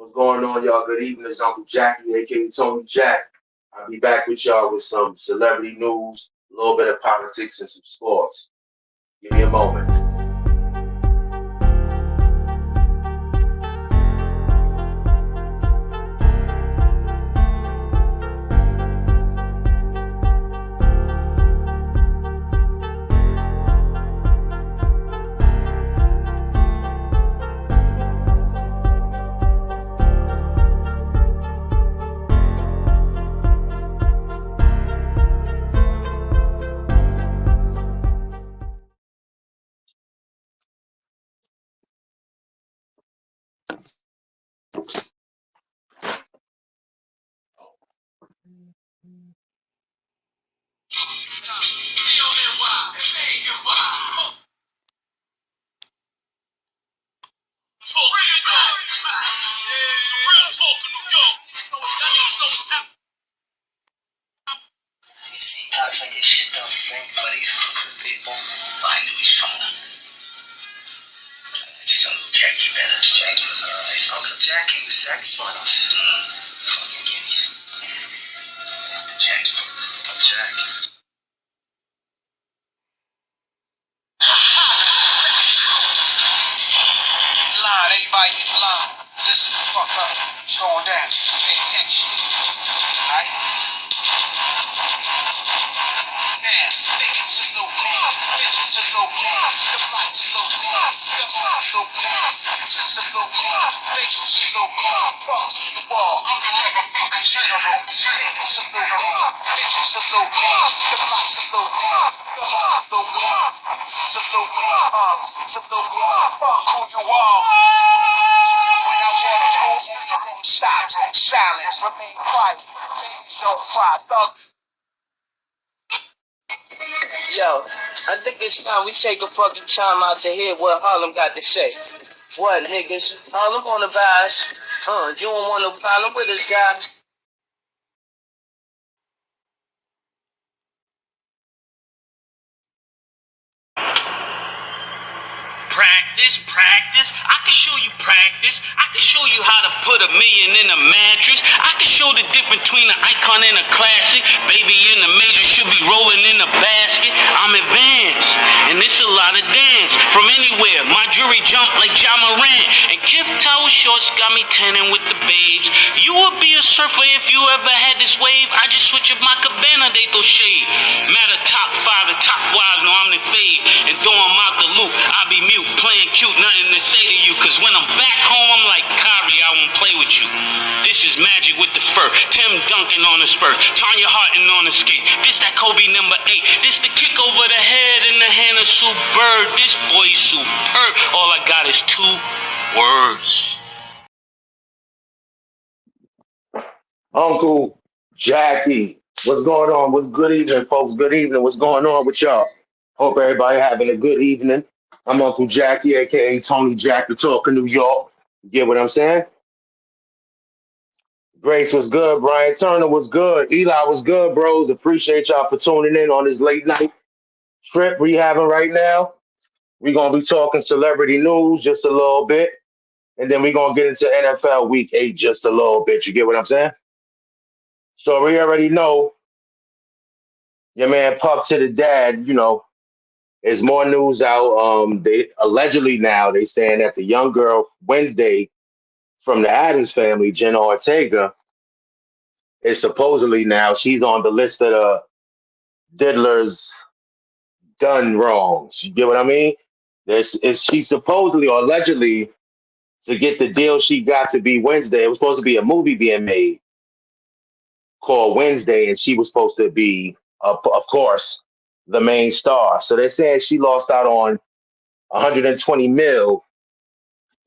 What's going on, y'all? Good evening. It's Uncle Jackie, aka Tony Jack. I'll be back with y'all with some celebrity news, a little bit of politics, and some sports. Give me a moment. Talks like his shit don't stink, but he's cool with people. I knew he's fine. Just Uncle Jackie better. Jackie was alright. Uncle Jackie was excellent. Fucking guineas. Jackie. Uncle Jack. Line, everybody get in line. Listen the fuck up. It's going down. Pay attention. Alright? Niggas a little weird, bitches a little weird, the block's a little weird, the hood a little weird, bitches a little weird, faces a little weird, fuck you all, I'm the motherfucking general. Niggas a little weird, bitches a little weird, the block's a little weird, the hood's a little weird, it's a little weird, it's a little weird, fuck who you are. When I walk through, stop, silence, remain quiet, babies don't cry, thug. Yo, I think it's time we take a fucking time out to hear what Harlem got to say. What, niggas? Harlem on the vibes. You don't want no problem with us, guys. Practice. I can show you practice. I can show you how to put $1 million in a mattress. I can show the difference between an icon and a classic. Baby in the major should be rolling in a basket. I'm advanced, and it's a lot of dance. From anywhere, my jewelry jump like Ja Morant. And Kif Tower shorts got me tanning with the babes. You would be a surfer if you ever had this wave. I just switch up my cabana, they throw shade. Matter top 5 and top wives, no I'm the fade. And though I'm out the loop, I be mute, playing cute, nothing to say to you. Cause when I'm back home, I'm like Kyrie, I won't play with you. This is Magic with the fur, Tim Duncan on the spur, Tanya Harton on the skate. This that Kobe number 8. This the kick over the head in the hand of Sue Bird. This boy's superb. All I got is 2 words. Uncle Jackie, what's going on? What's good evening, folks? Good evening. What's going on with y'all? Hope everybody having a good evening. I'm Uncle Jackie, aka Tony Jack, the Talk of New York. You get what I'm saying? Grace was good. Brian Turner was good. Eli was good, bros. Appreciate y'all for tuning in on this late night trip we having right now. We're gonna be talking celebrity news just a little bit, and then we're gonna get into NFL Week 8 just a little bit. You get what I'm saying? So we already know your man Puff to the dad. There's more news out. They allegedly now they saying that the young girl Wednesday from the Adams family, Jenna Ortega, is supposedly now she's on the list of the diddlers done wrongs. You get what I mean? She supposedly or allegedly to get the deal she got to be Wednesday. It was supposed to be a movie being made called Wednesday, and she was supposed to be, of course, the main star. So they're saying she lost out on 120 mil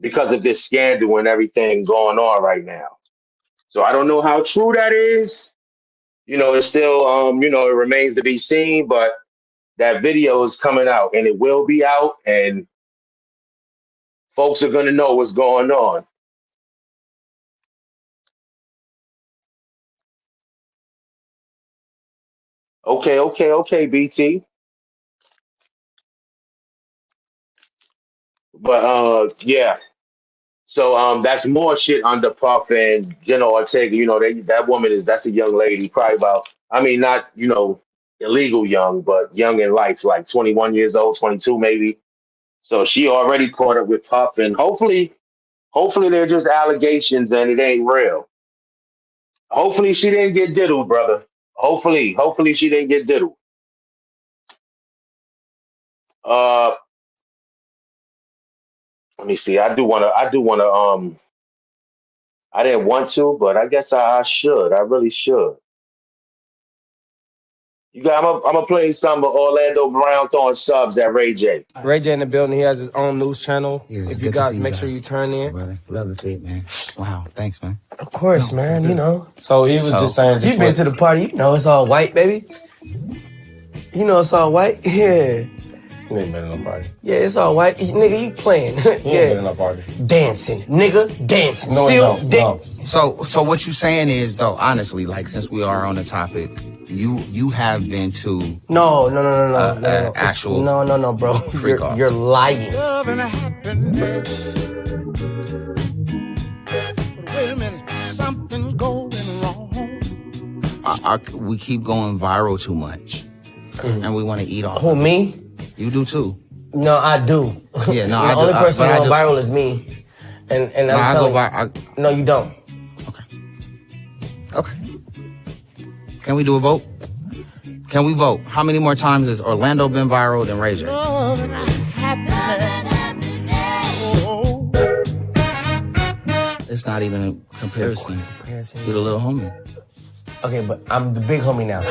because of this scandal and everything going on right now. So I don't know how true that is. It's still, it remains to be seen, but that video is coming out and it will be out and folks are going to know what's going on. Okay, BT. But yeah. So that's more shit under Puff and Jenna Ortega. That woman that's a young lady, probably about, I mean, not, illegal young, but young in life, like 21 years old, 22 maybe. So she already caught up with Puff, and hopefully they're just allegations and it ain't real. Hopefully she didn't get diddled, brother. Hopefully she didn't get diddled. Uh, Let me see. I didn't want to, but I guess I should. I really should. I'm gonna play some of Orlando Brown throwing subs at Ray J. Ray J in the building. He has his own news channel. If you guys make sure you turn in. Brother. Love the feed, man. Wow. Thanks, man. Of course, man. So he was just saying. You've been to the party. You know it's all white, baby. You know it's all white. Yeah. You ain't been in no party. Yeah, it's all white. Nigga, you playing. He ain't been in no party. Dancing. Nigga, dancing. No, Still no. So what you saying is, though, honestly, like, since we are on the topic, you have been to No. actual No, bro. freak off. You're lying. Love and happiness. But wait a minute, something going wrong. We keep going viral too much, and we want to eat off. Who, me? You do too. No, I do. Yeah, no, the I do. only person But I going do. viral is me. And No, I I'm go telling viral. you. No, you don't. Okay. Can we do a vote? Can we vote? How many more times has Orlando been viral than Ray J? Love and happiness. Oh. It's not even a comparison. Comparison. You're the little homie. Okay, but I'm the big homie now.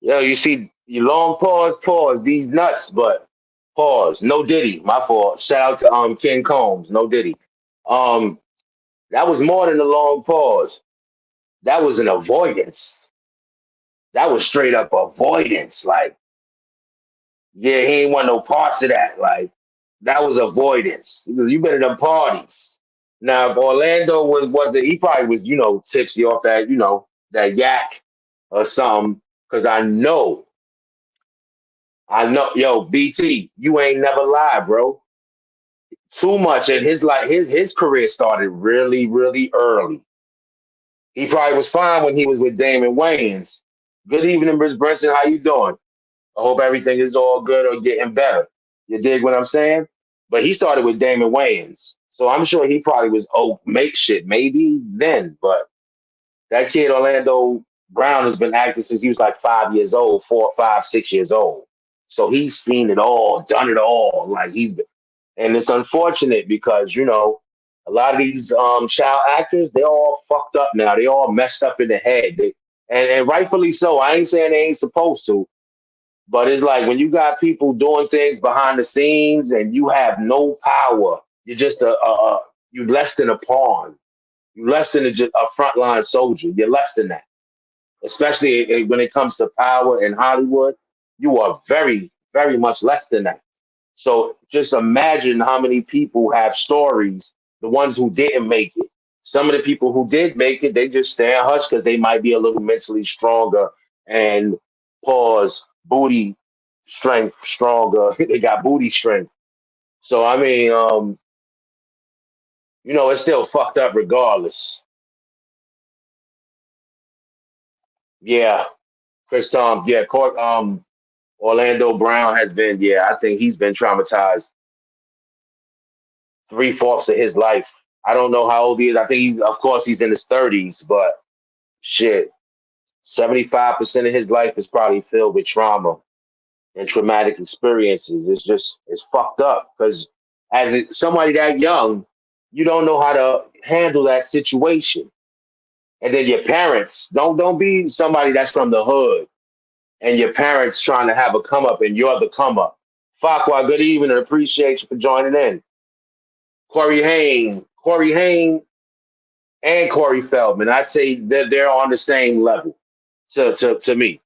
Yo, you see, you long pause, these nuts, but pause. No Diddy, my fault. Shout out to Ken Combs, no Diddy. That was more than a long pause. That was an avoidance. That was straight up avoidance. Like, yeah, he ain't want no parts of that. Like, that was avoidance. You've been in them parties. Now, if Orlando he probably was, tipsy off that, that yak or something. Cause I know, yo, BT, you ain't never lied, bro. Too much, and his career started really, really early. He probably was fine when he was with Damon Wayans. Good evening, Miss Brinson. How you doing? I hope everything is all good or getting better. You dig what I'm saying? But he started with Damon Wayans, so I'm sure he probably was make shit maybe then. But that kid Orlando Brown has been acting since he was like 5 years old, 4, 5, 6 years old. So he's seen it all, done it all. And it's unfortunate because a lot of these child actors, they're all fucked up now. They all messed up in the head, and rightfully so. I ain't saying they ain't supposed to, but it's like when you got people doing things behind the scenes and you have no power, you're just you're less than a pawn. You're less than a frontline soldier. You're less than that. Especially when it comes to power in Hollywood, you are very, very much less than that. So just imagine how many people have stories, the ones who didn't make it. Some of the people who did make it, they just stand hush because they might be a little mentally stronger and pause, booty strength stronger. They got booty strength. So, I mean, it's still fucked up regardless. Yeah. Chris Tom, yeah, Orlando Brown has been, I think he's been traumatized 3/4 of his life. I don't know how old he is. I think of course, he's in his 30s, but shit, 75% of his life is probably filled with trauma and traumatic experiences. It's fucked up because somebody that young, you don't know how to handle that situation. And then your parents, don't be somebody that's from the hood and your parents trying to have a come up and you're the come up. Farquhar, good evening and appreciate you for joining in. Corey Haim, and Corey Feldman, I'd say that they're on the same level to me.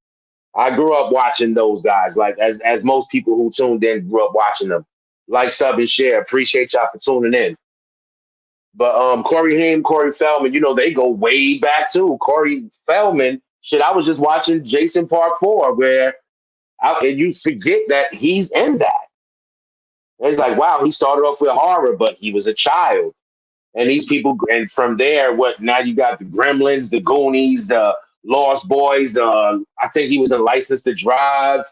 I grew up watching those guys, like as most people who tuned in grew up watching them. Like, sub, and share. Appreciate y'all for tuning in. But Corey Haim, Corey Feldman, they go way back too. Corey Feldman, shit, I was just watching Jason Part 4, and you forget that he's in that. It's like, wow, he started off with horror, but he was a child. And these people, and from there, what now you got the Gremlins, the Goonies, the Lost Boys. I think he was in License to Drive.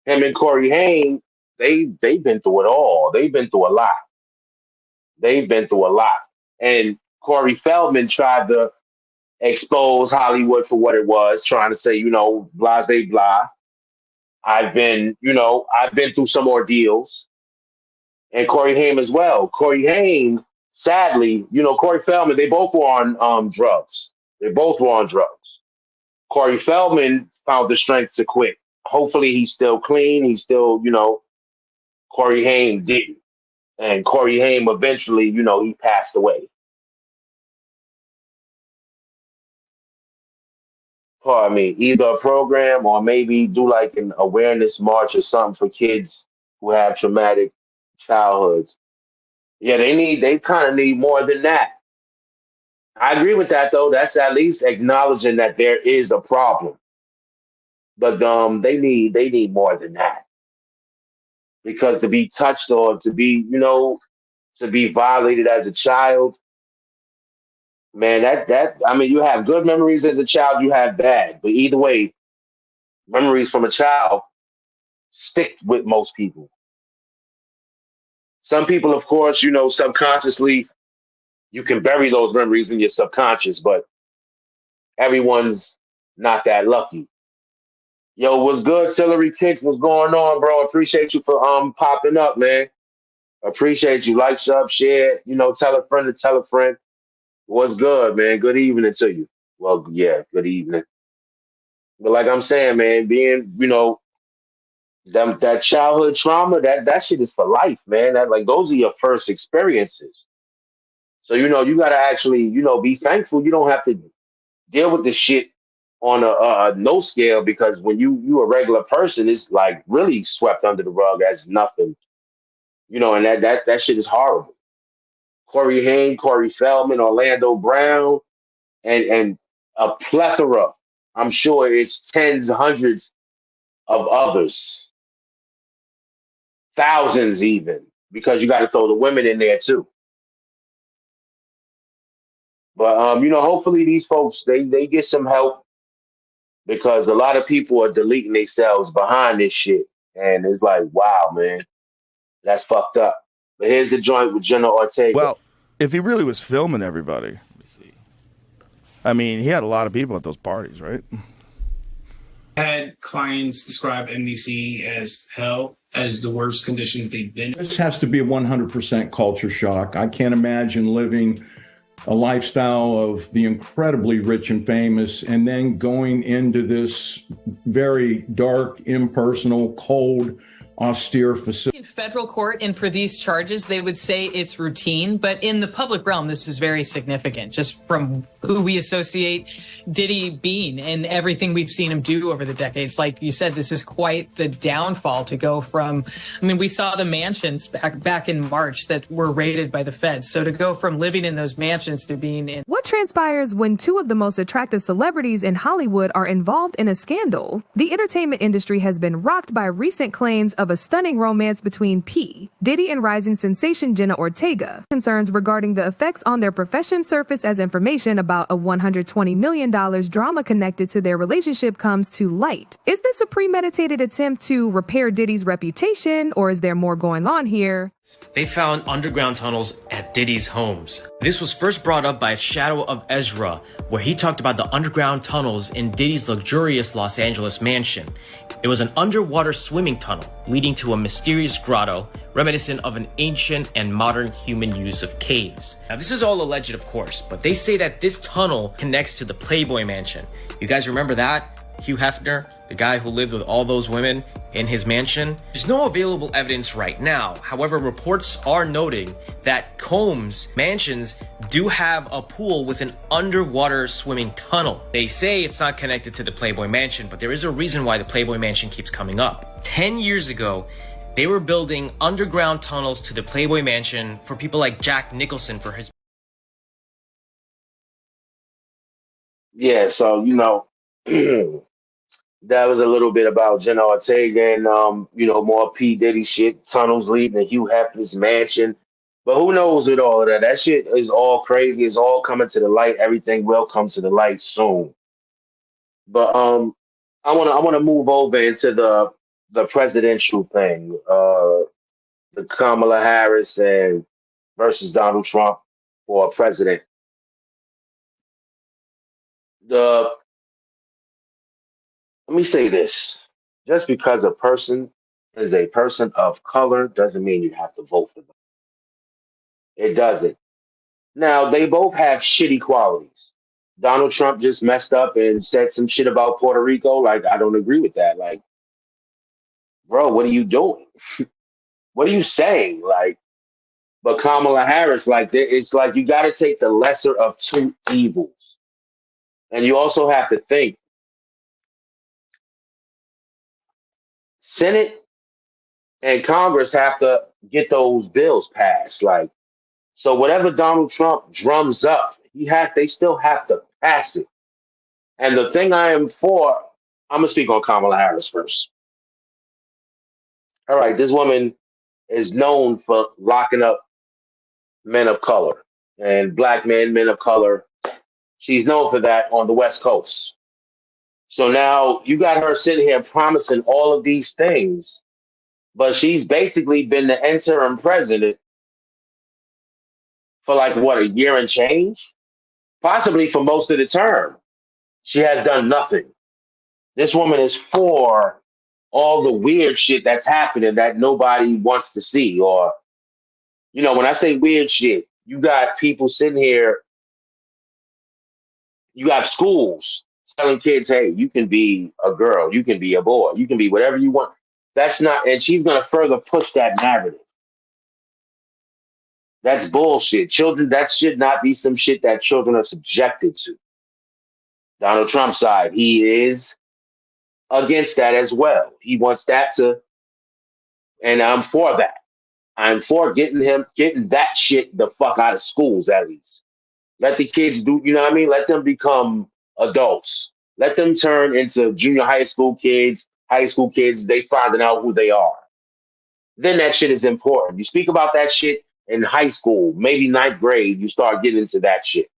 Him and Corey Haim, they've been through it all. They've been through a lot. They've been through a lot. And Corey Feldman tried to expose Hollywood for what it was, trying to say, blase blah. I've been through some ordeals, and Corey Haim as well. Corey Haim, sadly, Corey Feldman, they both were on drugs. They both were on drugs. Corey Feldman found the strength to quit. Hopefully he's still clean. He's still, Corey Haim didn't. And Corey Haim eventually, he passed away. Pardon me, either a program or maybe do like an awareness march or something for kids who have traumatic childhoods. Yeah, they kind of need more than that. I agree with that though. That's at least acknowledging that there is a problem. But they need more than that. Because to be touched or to be, to be violated as a child, man, you have good memories as a child, you have bad. But either way, memories from a child stick with most people. Some people, of course, subconsciously, you can bury those memories in your subconscious, but everyone's not that lucky. Yo, what's good, Tillery Kicks? What's going on, bro? Appreciate you for popping up, man. Appreciate you. Like, sub, share, tell a friend to tell a friend. What's good, man? Good evening to you. Well, yeah, good evening. But like I'm saying, man, being, that childhood trauma, that shit is for life, man. That like those are your first experiences. So, you gotta actually, be thankful you don't have to deal with this shit on a no scale, because when you a regular person, it's like really swept under the rug as nothing. And that shit is horrible. Corey Haim, Corey Feldman, Orlando Brown, and a plethora. I'm sure it's tens, hundreds of others, thousands even, because you got to throw the women in there too. But hopefully these folks they get some help, because a lot of people are deleting themselves behind this shit, and it's like, wow, man, that's fucked up. But here's the joint with Jenna Ortega. Well, if he really was filming everybody, I mean, he had a lot of people at those parties, right? Had clients describe NBC as hell, as the worst conditions they've been in. This has to be a 100% culture shock. I can't imagine living a lifestyle of the incredibly rich and famous and then going into this very dark, impersonal, cold, austere facility. In federal court, and for these charges, they would say it's routine, but in the public realm, this is very significant, just from who we associate Diddy being and everything we've seen him do over the decades. Like you said, this is quite the downfall to go from, we saw the mansions back in March that were raided by the feds. So to go from living in those mansions to being in. What transpires when two of the most attractive celebrities in Hollywood are involved in a scandal? The entertainment industry has been rocked by recent claims of a stunning romance between P. Diddy and rising sensation Jenna Ortega. Concerns regarding the effects on their profession surface as information about a $120 million drama connected to their relationship comes to light. Is this a premeditated attempt to repair Diddy's reputation, or is there more going on here? They found underground tunnels at Diddy's homes. This was first brought up by Shadow of Ezra, where he talked about the underground tunnels in Diddy's luxurious Los Angeles mansion. It was an underwater swimming tunnel leading to a mysterious grotto, reminiscent of an ancient and modern human use of caves. Now, this is all alleged, of course, but they say that this tunnel connects to the Playboy Mansion. You guys remember that? Hugh Hefner, the guy who lived with all those women in his mansion? There's no available evidence right now. However, reports are noting that Combs mansions do have a pool with an underwater swimming tunnel. They say it's not connected to the Playboy Mansion, but there is a reason why the Playboy Mansion keeps coming up. 10 years ago, they were building underground tunnels to the Playboy Mansion for people like Jack Nicholson for his... Yeah, so, That was a little bit about Jenna Ortega and more P Diddy shit, tunnels leading to Hugh Hefner's mansion. But who knows with all of that? That shit is all crazy. It's all coming to the light. Everything will come to the light soon. But I wanna move over into the presidential thing. The Kamala Harris and versus Donald Trump for president. The Let me say this. Just because a person is a person of color doesn't mean you have to vote for them. It doesn't. Now, they both have shitty qualities. Donald Trump just messed up and said some shit about Puerto Rico. Like, I don't agree with that. Like, bro, what are you doing? What are you saying? Like, but Kamala Harris, like, it's like you got to take the lesser of two evils. And you also have to think Senate and Congress have to get those bills passed. Like, so whatever Donald Trump drums up, they still have to pass it. And the thing I am for, I'm gonna speak on Kamala Harris first. All right, this woman is known for locking up men of color and black men of color. She's known for that on the West Coast. So now you got her sitting here promising all of these things, but she's basically been the interim president for like what, a year and change? Possibly for most of the term. She has done nothing. This woman is for all the weird shit that's happening that nobody wants to see. Or, when I say weird shit, you got people sitting here, you got schools telling kids, hey, you can be a girl, you can be a boy, you can be whatever you want. That's not, and she's going to further push that narrative. That's bullshit. Children, that should not be some shit that children are subjected to. Donald Trump's side, he is against that as well. He wants that to, and I'm for that. I'm for getting that shit the fuck out of schools at least. Let the kids do, you know what I mean? Let them become adults. Let them turn into junior high school kids, they finding out who they are. Then that shit is important. You speak about that shit in high school, maybe ninth grade, you start getting into that shit.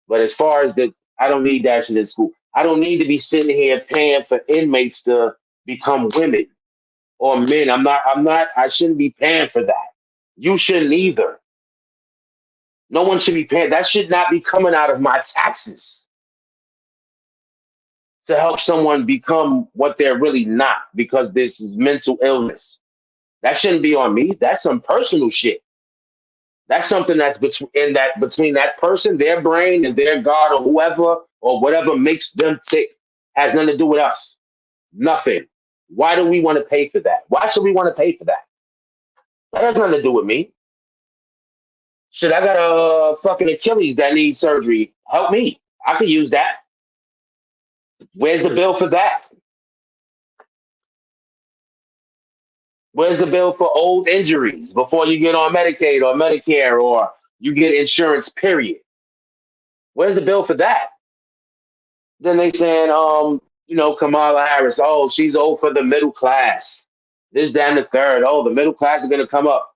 But as far as I don't need that shit in school. I don't need to be sitting here paying for inmates to become women or men. I shouldn't be paying for that. You shouldn't either. No one should be paying. That should not be coming out of my taxes to help someone become what they're really not because this is mental illness. That shouldn't be on me. That's some personal shit. That's something that's between that person, their brain, and their God or whoever or whatever makes them tick. Has nothing to do with us. Nothing. Why do we want to pay for that? Why should we want to pay for that? That has nothing to do with me. Shit, I got a fucking Achilles that needs surgery. Help me. I could use that. Where's the bill for that? Where's the bill for old injuries before you get on Medicaid or Medicare or you get insurance, period? Where's the bill for that? Then they saying, Kamala Harris, oh, she's old for the middle class. This, that, and the third. Oh, the middle class are going to come up.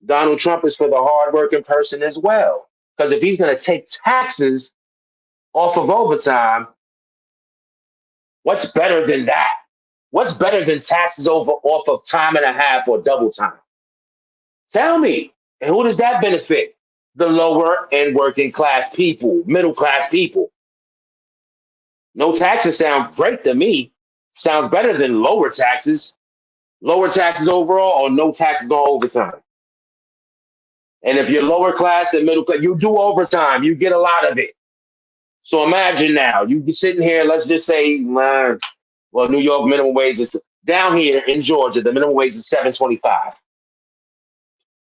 Donald Trump is for the hardworking person as well. Because if he's going to take taxes off of overtime, what's better than that? What's better than taxes off of time and a half or double time? Tell me. And who does that benefit? The lower and working class people, middle class people. No taxes sound great to me. Sounds better than lower taxes. Lower taxes overall or no taxes on overtime. And if you're lower class and middle class, you do overtime. You get a lot of it. So imagine now, you be sitting here, let's just say, New York minimum wage is down here in Georgia, the minimum wage is $7.25.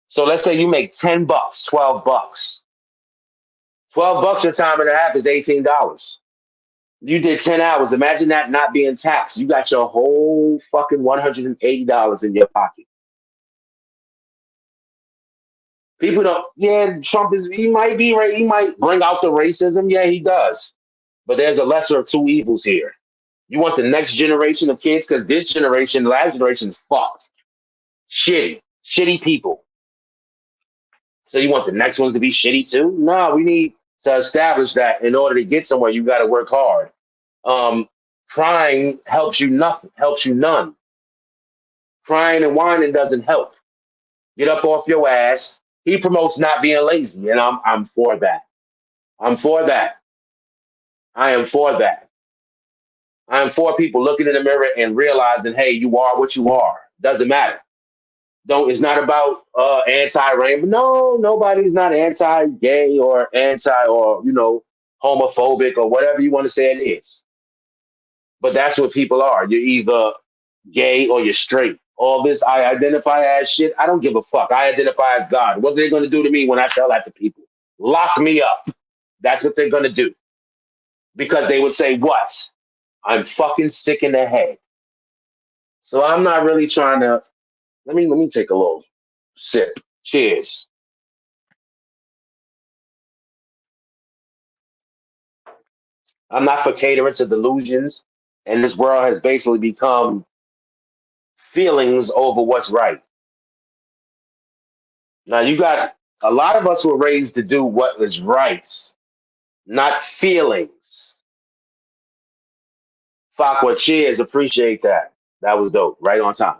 So let's say you make $10, $12. $12 your time and a half is $18. You did 10 hours. Imagine that not being taxed. You got your whole fucking $180 in your pocket. People don't, Trump he might be right. He might bring out the racism. Yeah, he does. But there's a lesser of two evils here. You want the next generation of kids because this generation, the last generation is fucked. Shitty people. So you want the next ones to be shitty too? No, we need to establish that in order to get somewhere, you got to work hard. Crying helps you nothing, helps you none. Crying and whining doesn't help. Get up off your ass. He promotes not being lazy, and I'm for that. I'm for that. I am for that. I am for people looking in the mirror and realizing, hey, you are what you are. Doesn't matter. Don't. It's not about anti-rainbow. No, nobody's not anti-gay or anti or homophobic or whatever you want to say it is. But that's what people are. You're either gay or you're straight. All this I identify as shit. I don't give a fuck. I identify as God. What are they going to do to me when I tell that to people? Lock me up. That's what they're going to do. Because they would say, what? I'm fucking sick in the head. So I'm not really trying to. Let me take a little sip. Cheers. I'm not for catering to delusions, and this world has basically become feelings over what's right. Now you got a lot of us were raised to do what is right, not feelings. Fakwa, cheers, appreciate that. That was dope, right on time.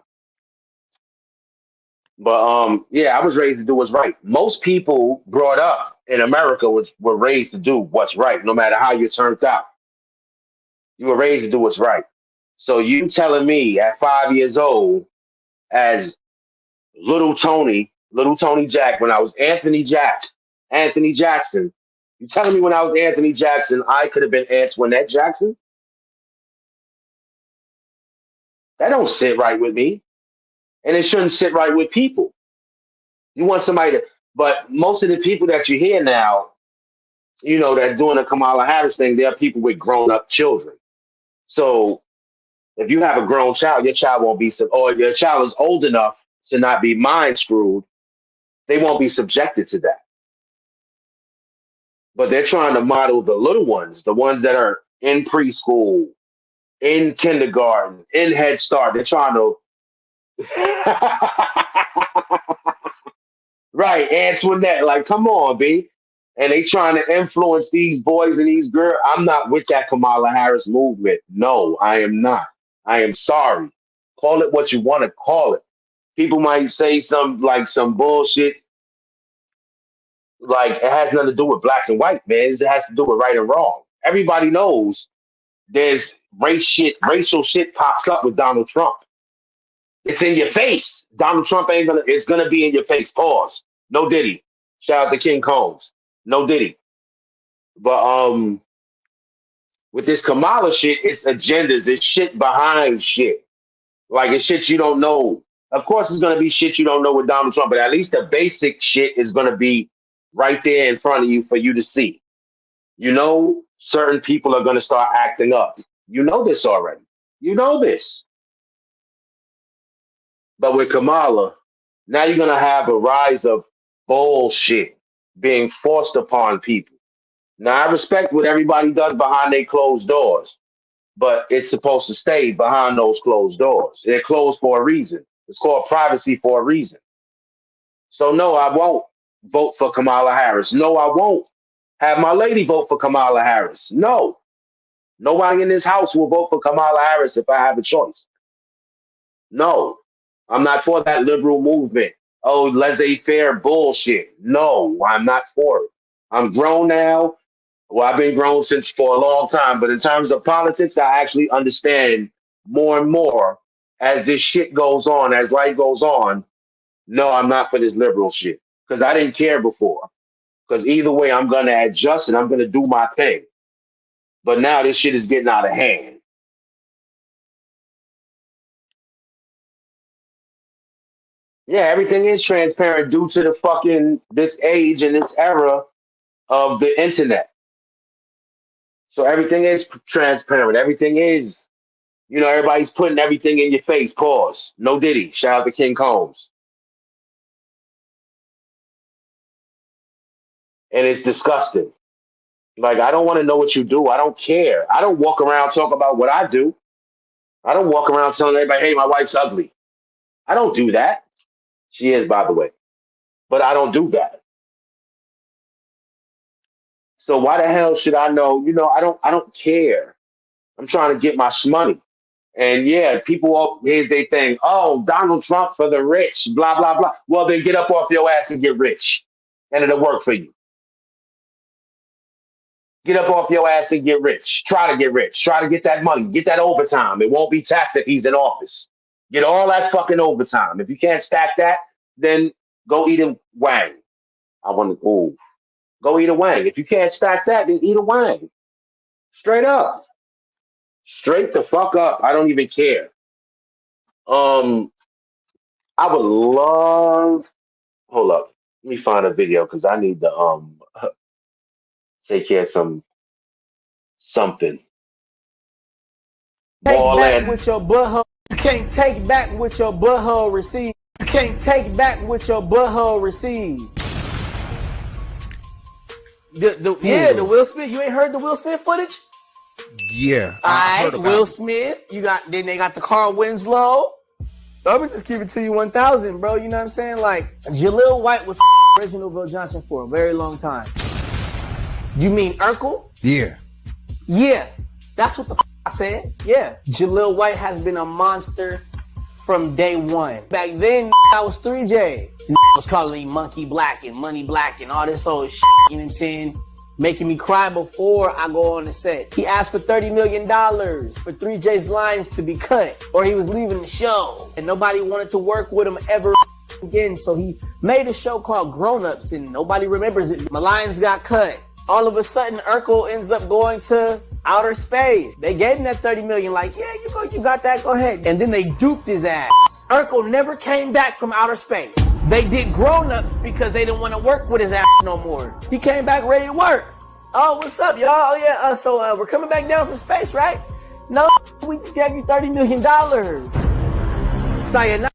But yeah, I was raised to do what's right. Most people brought up in America were raised to do what's right, no matter how you turned out. You were raised to do what's right. So you telling me at 5 years old, as little Tony Jack, when I was Anthony Jackson, you telling me when I was Anthony Jackson, I could have been Antoinette Jackson? That don't sit right with me. And it shouldn't sit right with people. You want somebody to, but most of the people that you hear now, that doing the Kamala Harris thing, they're people with grown up children. So if you have a grown child, your child won't be, or your child is old enough to not be mind screwed, they won't be subjected to that. But they're trying to model the little ones, the ones that are in preschool, in kindergarten, in Head Start. They're trying to, right, Antoinette, like, come on, B. And they trying to influence these boys and these girls. I'm not with that Kamala Harris movement. No, I am not. I am sorry. Call it what you want to call it. People might say some bullshit. Like, it has nothing to do with black and white, man. It has to do with right and wrong. Everybody knows there's racial shit pops up with Donald Trump. It's in your face. Donald Trump it's gonna be in your face. Pause. No Diddy. Shout out to King Combs. No Diddy. But with this Kamala shit, it's agendas. It's shit behind shit. Like, it's shit you don't know. Of course, it's gonna be shit you don't know with Donald Trump, but at least the basic shit is gonna be right there in front of you for you to see. Certain people are gonna start acting up. You know this already. You know this. But with Kamala, now you're going to have a rise of bullshit being forced upon people. Now, I respect what everybody does behind their closed doors, but it's supposed to stay behind those closed doors. They're closed for a reason. It's called privacy for a reason. So, no, I won't vote for Kamala Harris. No, I won't have my lady vote for Kamala Harris. No. Nobody in this house will vote for Kamala Harris if I have a choice. No. I'm not for that liberal movement. Oh, laissez-faire bullshit. No, I'm not for it. I'm grown now. Well, I've been grown since for a long time, but in terms of politics, I actually understand more and more as this shit goes on, as life goes on. No, I'm not for this liberal shit because I didn't care before. Because either way, I'm going to adjust and I'm going to do my thing. But now this shit is getting out of hand. Yeah, everything is transparent due to the fucking this age and this era of the internet. So everything is transparent. Everything is, everybody's putting everything in your face. Pause. No Diddy. Shout out to King Combs. And it's disgusting. Like, I don't want to know what you do. I don't care. I don't walk around talk about what I do. I don't walk around telling everybody, hey, my wife's ugly. I don't do that. She is, by the way. But I don't do that. So why the hell should I know? I don't care. I'm trying to get my money. And yeah, people here's they think, oh, Donald Trump for the rich, blah, blah, blah. Well, then get up off your ass and get rich. And it'll work for you. Get up off your ass and get rich. Try to get rich. Try to get that money. Get that overtime. It won't be taxed if he's in office. Get all that fucking overtime. If you can't stack that, then go eat a wang. I want to go eat a wang. If you can't stack that, then eat a wang. Straight up. Straight the fuck up. I don't even care. Um, I would love. Hold up. Let me find a video because I need to take care of something. Take Ball back and with your butthole. You can't take back with your butthole received. You can't take back with your butthole received. The Will Smith. You ain't heard the Will Smith footage? Yeah. All right, Will Smith. Then they got the Carl Winslow. I'm gonna just keep it to you 1,000, bro. You know what I'm saying? Like, Jaleel White was Reginald Bill Johnson for a very long time. You mean Urkel? Yeah. Yeah. That's what the I said. Yeah. Jaleel White has been a monster from day one. Back then, I was 3J. Was calling me Monkey Black and Money Black and all this old shit. You know what I'm saying? Making me cry before I go on the set. He asked for $30 million for 3J's lines to be cut, or he was leaving the show, and nobody wanted to work with him ever again. So he made a show called Grown Ups, and nobody remembers it. My lines got cut. All of a sudden, Urkel ends up going to outer space. They gave him that $30 million, like, yeah, you got that, go ahead. And then they duped his ass. Urkel never came back from outer space. They did Grown Ups because they didn't want to work with his ass no more. He came back ready to work. Oh, what's up, y'all? Oh, yeah, so we're coming back down from space, right? No, we just gave you $30 million. Sayonara.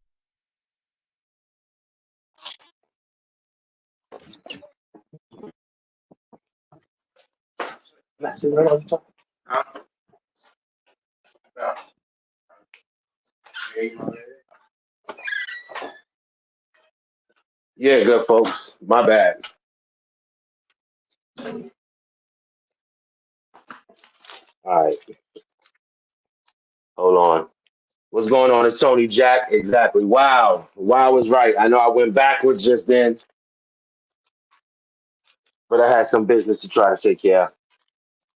yeah, good folks. My bad. All right, hold on. What's going on with Tony Jack? Exactly. Wow. Wow was right. I know I went backwards just then, but I had some business to try to take care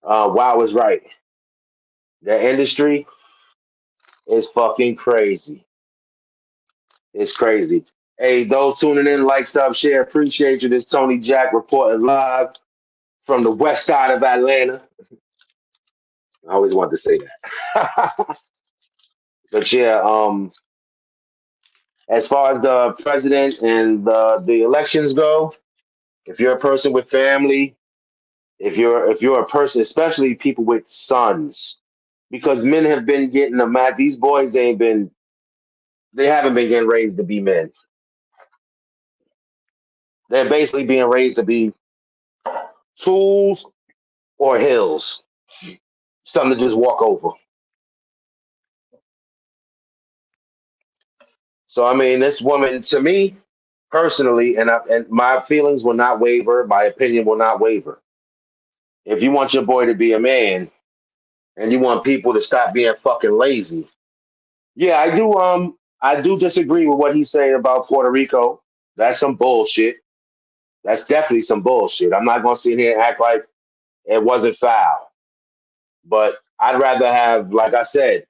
of. Wow was right. The industry is fucking crazy. It's crazy. Hey, those tuning in, like, sub, share, appreciate you. This Tony Jack reporting live from the west side of Atlanta. I always wanted to say that. But yeah, as far as the president and the elections go, if you're a person with family, if you're a person, especially people with sons, because men have been getting the mad. These boys they haven't been getting raised to be men. They're basically being raised to be tools or hills, something to just walk over. So I mean, this woman, to me personally, and my feelings will not waver, my opinion will not waver. If you want your boy to be a man, and you want people to stop being fucking lazy, yeah, I do. I do disagree with what he's saying about Puerto Rico. That's some bullshit. That's definitely some bullshit. I'm not gonna sit here and act like it wasn't foul, but I'd rather have, like I said,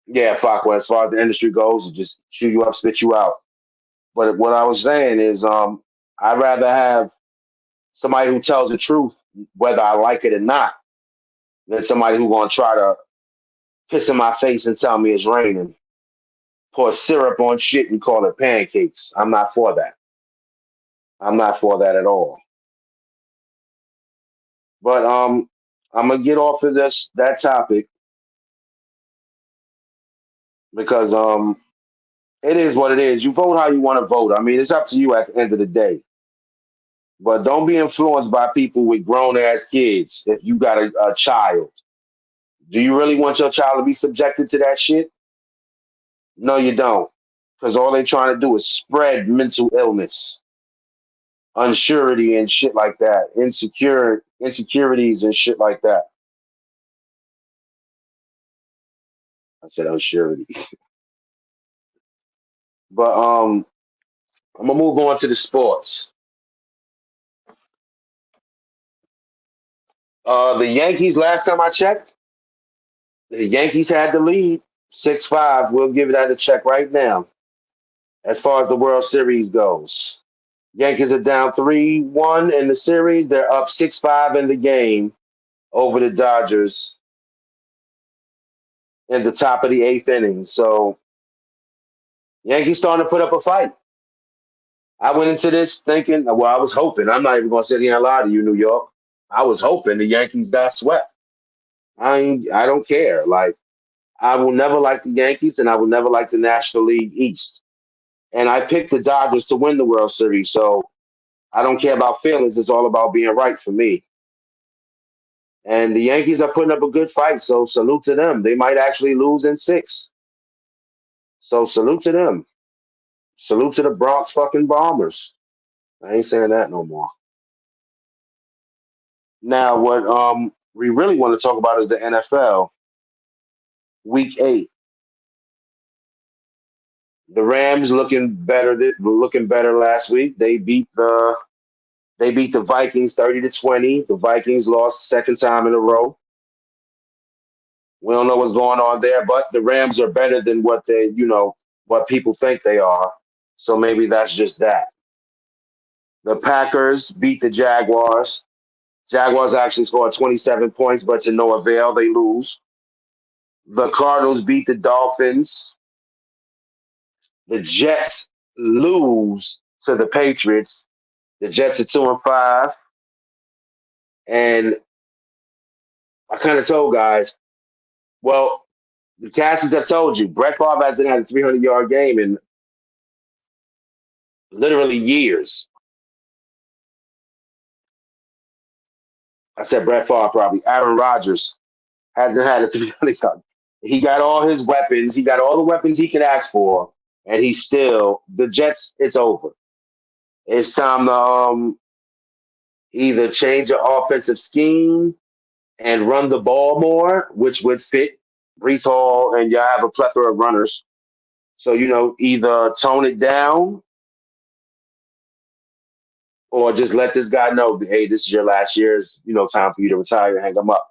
yeah, fuck. Well, as far as the industry goes, just chew you up, spit you out. But what I was saying is, I'd rather have somebody who tells the truth, whether I like it or not, than somebody who gonna try to piss in my face and tell me it's raining, pour syrup on shit and call it pancakes. I'm not for that. I'm not for that at all. But I'm gonna get off of that topic because it is what it is. You vote how you want to vote. I mean, it's up to you at the end of the day. But don't be influenced by people with grown ass kids. If you got a child, do you really want your child to be subjected to that shit? No, you don't. Because all they're trying to do is spread mental illness, unsurety, and shit like that, insecurities and shit like that. I said unsurety. But I'm gonna move on to the sports. The Yankees, last time I checked, the Yankees had the lead 6-5. We'll give that a check right now. As far as the World Series goes, Yankees are down 3-1 in the series. They're up 6-5 in the game over the Dodgers in the top of the eighth inning. So Yankees starting to put up a fight. I went into this thinking, well, I was hoping. I'm not even going to sit here and lie to you, New York. I was hoping the Yankees got swept. I don't care. Like, I will never like the Yankees, and I will never like the National League East. And I picked the Dodgers to win the World Series, so I don't care about feelings. It's all about being right for me. And the Yankees are putting up a good fight, so salute to them. They might actually lose in 6. So salute to them. Salute to the Bronx fucking Bombers. I ain't saying that no more. Now, what we really want to talk about is the NFL. Week 8. The Rams looking better last week. They beat the Vikings 30-20. The Vikings lost second time in a row. We don't know what's going on there, but the Rams are better than what people think they are. So maybe that's just that. The Packers beat the Jaguars. Jaguars actually scored 27 points, but to no avail, they lose. The Cardinals beat the Dolphins. The Jets lose to the Patriots. The Jets are 2-5. And I kind of told guys, well, the Cassies have told you, Brett Favre hasn't had a 300-yard game in literally years. I said Brett Favre probably. Aaron Rodgers hasn't had a 300-yard. He got all his weapons. He got all the weapons he could ask for, and the Jets, it's over. It's time to either change your offensive scheme and run the ball more, which would fit Brees Hall, and y'all have a plethora of runners. So, either tone it down or just let this guy know, hey, this is your last year. It's, time for you to retire and hang him up.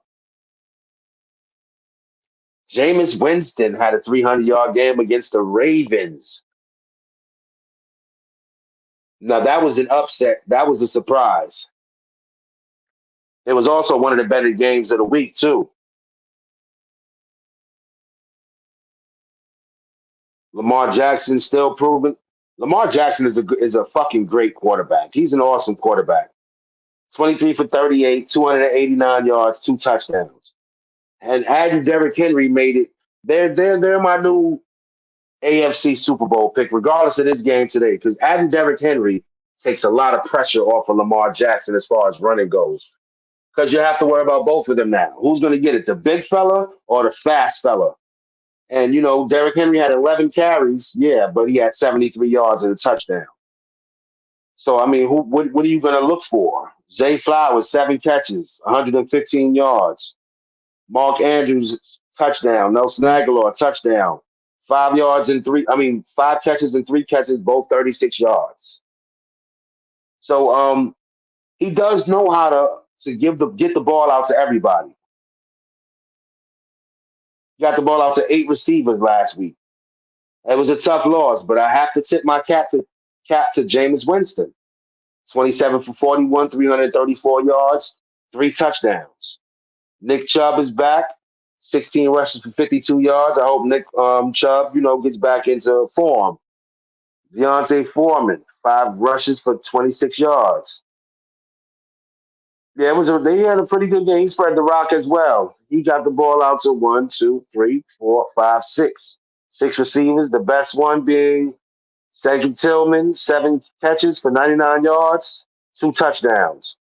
Jameis Winston had a 300-yard game against the Ravens. Now, that was an upset. That was a surprise. It was also one of the better games of the week, too. Lamar Jackson still proving. Lamar Jackson is a fucking great quarterback. He's an awesome quarterback. 23 for 38, 289 yards, 2 touchdowns. And adding Derrick Henry made it. They're my new AFC Super Bowl pick, regardless of this game today, because adding Derrick Henry takes a lot of pressure off of Lamar Jackson as far as running goes. Because you have to worry about both of them now. Who's going to get it, the big fella or the fast fella? And, Derrick Henry had 11 carries, yeah, but he had 73 yards and a touchdown. So, I mean, what are you going to look for? Zay Flowers, 7 catches, 115 yards. Mark Andrews, touchdown. Nelson Aguilar, touchdown. 5 catches and 3 catches, both 36 yards. So he does know how to get the ball out to everybody. He got the ball out to 8 receivers last week. It was a tough loss, but I have to tip my cap to Jameis Winston. 27 for 41, 334 yards, 3 touchdowns. Nick Chubb is back, 16 rushes for 52 yards. I hope Nick Chubb, gets back into form. Deontay Foreman, 5 rushes for 26 yards. Yeah, they had a pretty good game. He spread the rock as well. He got the ball out to 1, 2, 3, 4, 5, 6. 6 receivers, the best one being Cedric Tillman, 7 catches for 99 yards. 2 touchdowns.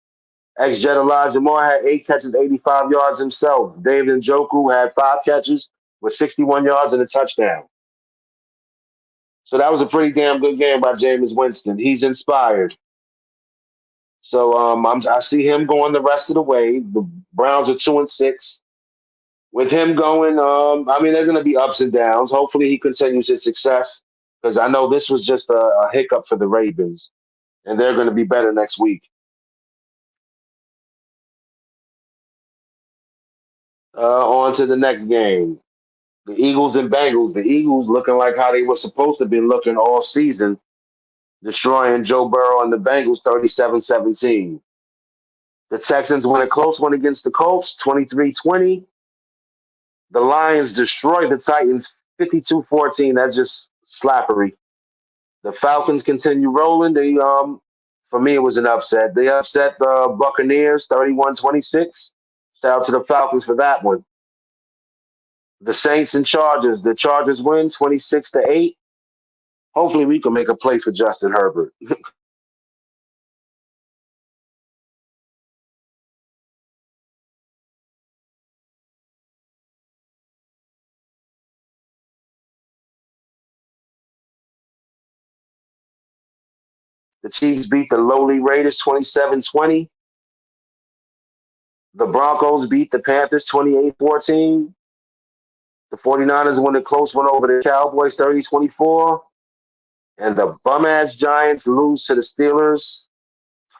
Ex-Jet Elijah Moore had 8 catches, 85 yards himself. David Njoku had 5 catches with 61 yards and a touchdown. So that was a pretty damn good game by Jameis Winston. He's inspired. So I see him going the rest of the way. The Browns are 2-6. With him going, I mean, there's going to be ups and downs. Hopefully, he continues his success because I know this was just a hiccup for the Ravens, and they're going to be better next week. On to the next game. The Eagles and Bengals. The Eagles looking like how they were supposed to be looking all season, destroying Joe Burrow and the Bengals 37-17. The Texans win a close one against the Colts, 23-20. The Lions destroyed the Titans 52-14. That's just slappery. The Falcons continue rolling. They for me it was an upset. They upset the Buccaneers 31-26. Shout out to the Falcons for that one. The Saints and Chargers. The Chargers win 26-8. Hopefully we can make a play for Justin Herbert. The Chiefs beat the lowly Raiders 27-20. The Broncos beat the Panthers 28-14. The 49ers won a close one over the Cowboys 30-24. And the bum-ass Giants lose to the Steelers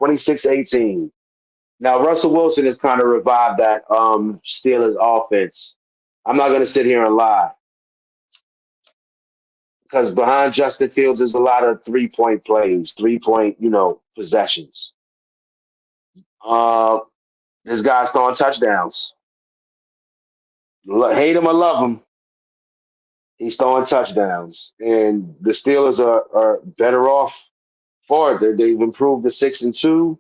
26-18. Now, Russell Wilson has kind of revived that Steelers offense. I'm not going to sit here and lie. Because behind Justin Fields, there's a lot of three-point plays, three-point, possessions. This guy's throwing touchdowns. Hate him or love him, he's throwing touchdowns. And the Steelers are better off for it. They've improved to 6-2.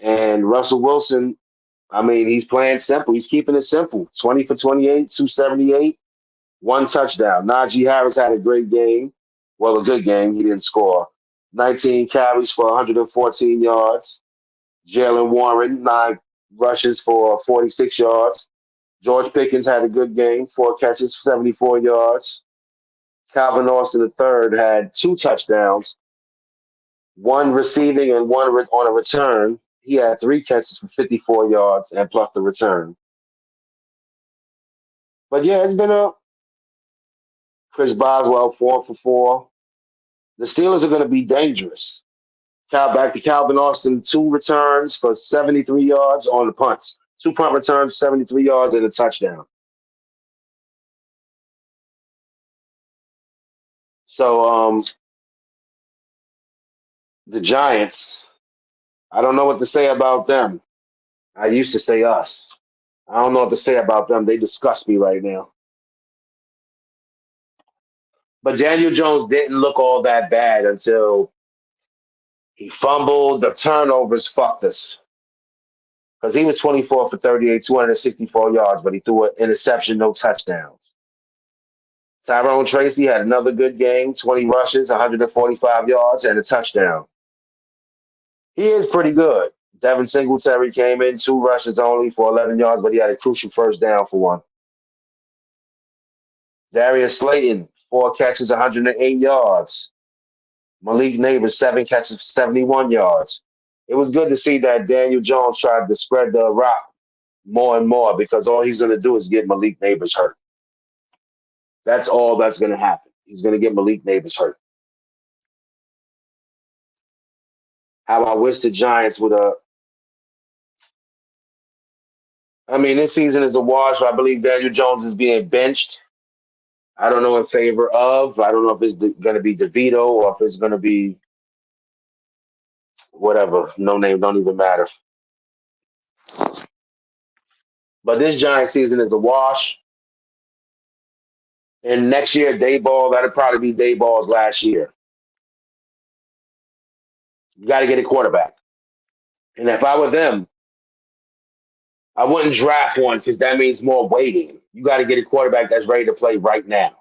And Russell Wilson, I mean, he's playing simple. He's keeping it simple. 20 for 28, 278, 1 touchdown. Najee Harris had a great game. Well, a good game. He didn't score. 19 carries for 114 yards. Jalen Warren, 9 rushes for 46 yards. George Pickens had a good game, 4 catches, 74 yards. Calvin Austin III had 2 touchdowns, 1 receiving and 1 on a return. He had 3 catches for 54 yards and plus the return. But yeah, it's been a Chris Boswell 4 for 4. The Steelers are going to be dangerous. Back to Calvin Austin, 2 returns for 73 yards on the punts. 2 punt returns, 73 yards, and a touchdown. So the Giants, I don't know what to say about them. I used to say us. I don't know what to say about them. They disgust me right now. But Daniel Jones didn't look all that bad until he fumbled. The turnovers fucked us. Because he was 24 for 38, 264 yards, but he threw an interception, no touchdowns. Tyrone Tracy had another good game, 20 rushes, 145 yards, and a touchdown. He is pretty good. Devin Singletary came in, 2 rushes only for 11 yards, but he had a crucial first down for 1. Darius Slayton, 4 catches, 108 yards. Malik Neighbors, 7 catches, 71 yards. It was good to see that Daniel Jones tried to spread the rock more and more because all he's going to do is get Malik Neighbors hurt. That's all that's going to happen. He's going to get Malik Neighbors hurt. How I wish the Giants would this season is a wash. I believe Daniel Jones is being benched. I don't know in favor of. I don't know if it's going to be DeVito or if it's going to be whatever. No name, don't even matter. But this Giant season is a wash. And next year, Dayball, that'll probably be Dayball's last year. You got to get a quarterback. And if I were them, I wouldn't draft one because that means more waiting. You got to get a quarterback that's ready to play right now,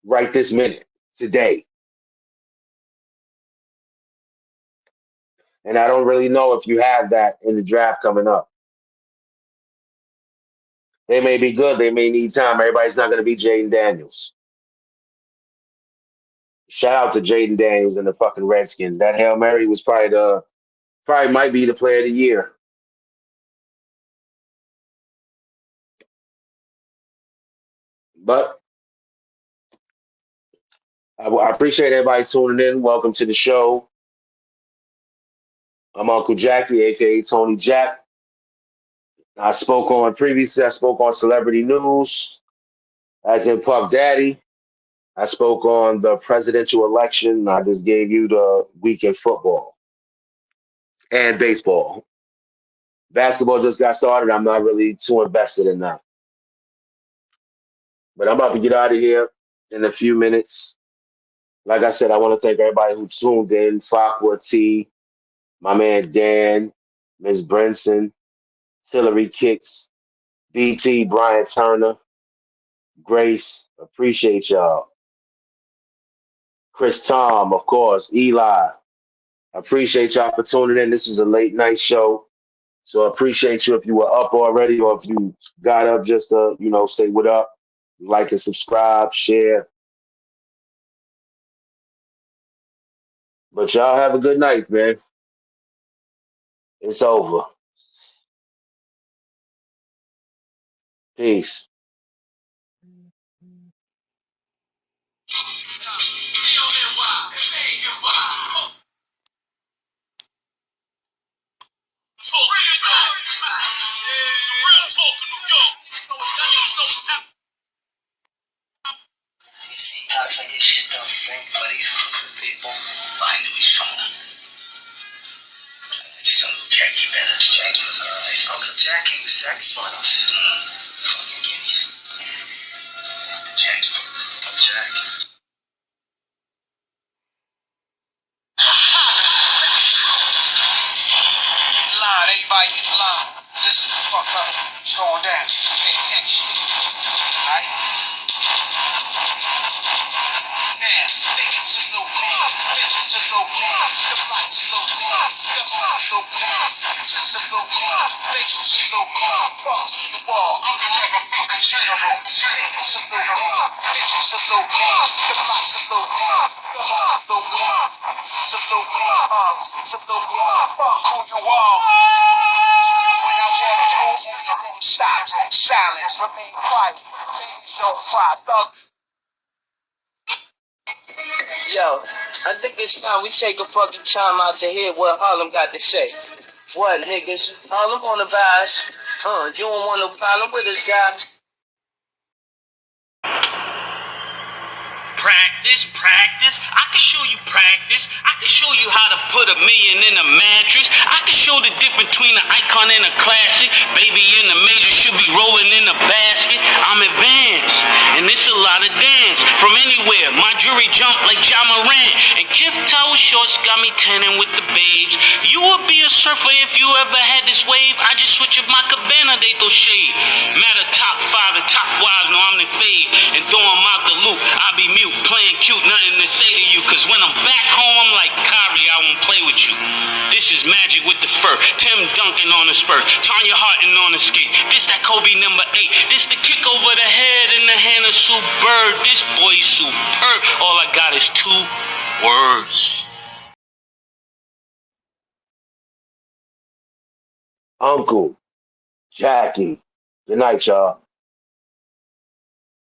right this minute, today. And I don't really know if you have that in the draft coming up. They may be good. They may need time. Everybody's not going to be Jaden Daniels. Shout out to Jaden Daniels and the fucking Redskins. That Hail Mary was probably might be the player of the year. But I appreciate everybody tuning in. Welcome to the show. I'm Uncle Jackie, aka Tony Jack. I spoke on Celebrity News, as in Puff Daddy. I spoke on the presidential election. I just gave you the week in football and baseball. Basketball just got started. I'm not really too invested in that. But I'm about to get out of here in a few minutes. Like I said, I want to thank everybody who tuned in. Fakwa T, my man Dan, Ms. Brinson, Hillary Kicks, BT, Brian Turner, Grace, appreciate y'all. Chris Tom, of course, Eli, appreciate y'all for tuning in. This is a late night show. So I appreciate you if you were up already or if you got up just to, say what up, like and subscribe, share. But y'all have a good night, man. It's over. Peace. You see, talks like his shit don't stink, but he's cool with people. I knew he's fun. Just Uncle Jackie better. Jackie was alright. Uncle Jackie was excellent. Fucking guineas. Uncle Jackie. Uncle Jackie. Line, everybody get the line. Listen the fuck up. It's going down. Pay attention. Alright? Niggas a little bit, bitches a little bit, the flights a little bit, the fun a little bit, bitches a little bit, faces a little bit, fuck you all, I'm the motherfucking general. Niggas a little bit, bitches a little bit, the flights a little bit, the fun a little bit, it's a little bit, it's a little bit, fuck who you are. When I walk through, stop, silence, remain quiet, babies don't cry, thug. Yo, I think it's time we take a fucking time out to hear what Harlem got to say. What, niggas? Harlem on the vibes. You don't want no problem with us, guys. Practice. I can show you practice. I can show you how to put $1 million in a mattress. I can show the difference between an icon and a classic. Baby in the major should be rolling in a basket. I'm advanced, and it's a lot of dance. From anywhere, my jewelry jump like Ja Morant. And Kif Tower shorts got me tanning with the babes. You would be a surfer if you ever had this wave. I just switch up my cabana, they throw shade. Matter top 5, the top wives know I'm the fade. And throw them out the loop, I be mute, playing cute, nothing to say to you. Cause when I'm back home, I'm like Kyrie, I won't play with you. This is magic with the fur. Tim Duncan on the spur. Tanya Harton on the skate. This that Kobe number 8. This the kick over the head in the hand of Sue Bird. This boy's superb. All I got is 2 words. Uncle Jackie. Good night, y'all.